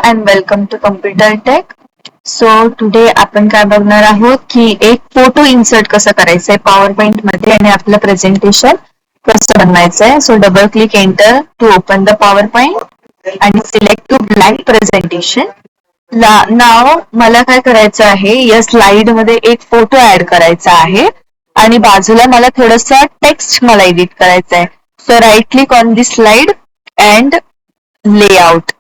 and welcome to Computer Tech. So today आपण काय बघणार आहोत की एक फोटो इन्सर्ट कसं करायचंय पॉवर पॉइंट मध्ये आणि आपलं प्रेझेंटेशन कसं बनवायचंय. So double click enter to open the PowerPoint आणि सिलेक्ट टू ब्लँक प्रेझेंटेशन. नाव मला काय करायचं आहे, या स्लाइड मध्ये एक फोटो ऍड करायचा आहे आणि बाजूला मला थोडंसं टेक्स्ट मला एडिट करायचं आहे. So right click on the slide and layout.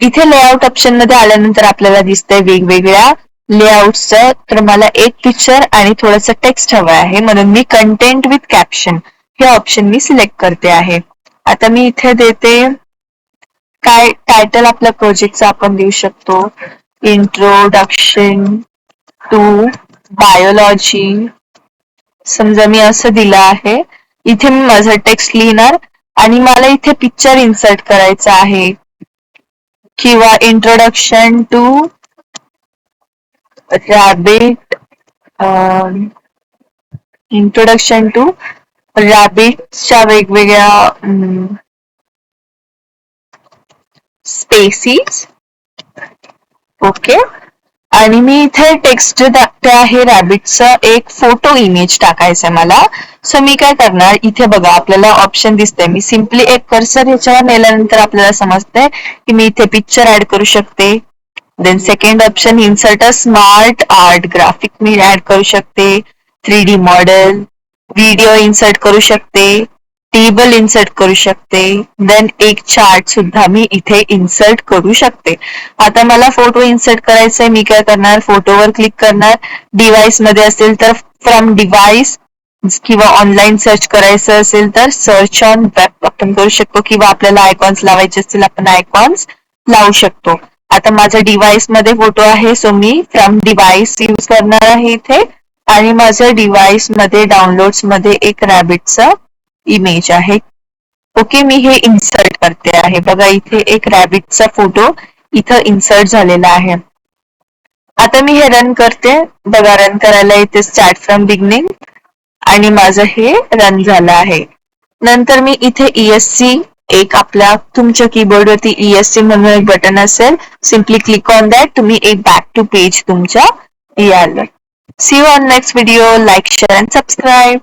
इथे लेआउट ऑप्शन मध्ये आल्यानंतर आपल्याला दिसतंय वेगवेगळ्या लेआउटचं. तर मला एक पिक्चर आणि थोडंसं टेक्स्ट हवं आहे, म्हणून मी कंटेंट विथ कॅप्शन हे ऑप्शन मी सिलेक्ट करते आहे. आता मी इथे देते काय टायटल आपल्या प्रोजेक्टचा आपण देऊ शकतो, इंट्रोडक्शन टू बायोलॉजी. समजा मी असं दिलं आहे. इथे मी माझं टेक्स्ट लिहिणार आणि मला इथे पिक्चर इन्सर्ट करायचं आहे किंवा introduction to rabbit, introduction to रॅबिटच्या वेगवेगळ्या स्पेसीज. ओके, आणि मी इथे टेक्स्ट टाकते आहे रॅबिटचा एक फोटो इमेज टाकायचा मला. सो मी काय करणार, इथे बघा आपल्याला ऑप्शन दिसतंय. मी सिम्पली एक कर्सर ह्याच्यावर नेल्यानंतर आपल्याला समजतंय की मी इथे पिक्चर ऍड करू शकते. Then second option insert a smart art graphic मी ऍड करू शकते, 3D मॉडेल, व्हिडिओ इन्सर्ट करू शकते, टेबल इन्सर्ट करू शकते, देन एक चार्ट सुद्धा मी इथे इन्सर्ट करू शकते. आता मला फोटो इन्सर्ट करायचंय. मी काय करणार, फोटोवर क्लिक करणार. डिव्हाइस मध्ये असेल तर फ्रॉम डिव्हाइस, किंवा ऑनलाईन सर्च करायचं असेल तर सर्च ऑन वेब आपण करू शकतो, किंवा आपल्याला आयकॉन्स लावायचे असतील आपण आयकॉन्स लावू शकतो. आता माझ्या डिव्हाइस मध्ये फोटो आहे, so me from device use करणार आहे इथे. आणि माझ्या डिव्हाइस मध्ये डाउनलोड्स मध्ये एक रॅबिटचा इमेज आहे. ओके, मी हे इन्सर्ट करते आहे. बघा इथे एक रॅबिटचा फोटो इथं इन्सर्ट झालेला आहे. आता मी हे रन करते. बघा रन करायला इथे स्टार्ट फ्रॉम बिगनिंग आणि माझं हे रन झालं आहे. नंतर मी इथे ESC एक आपल्या तुमच्या कीबोर्डवरती ESC म्हणून एक बटन असेल, सिम्पली क्लिक ऑन दॅट. तुम्ही एक बॅक टू पेज तुमच्या याल. See you on next video. Like, share and subscribe.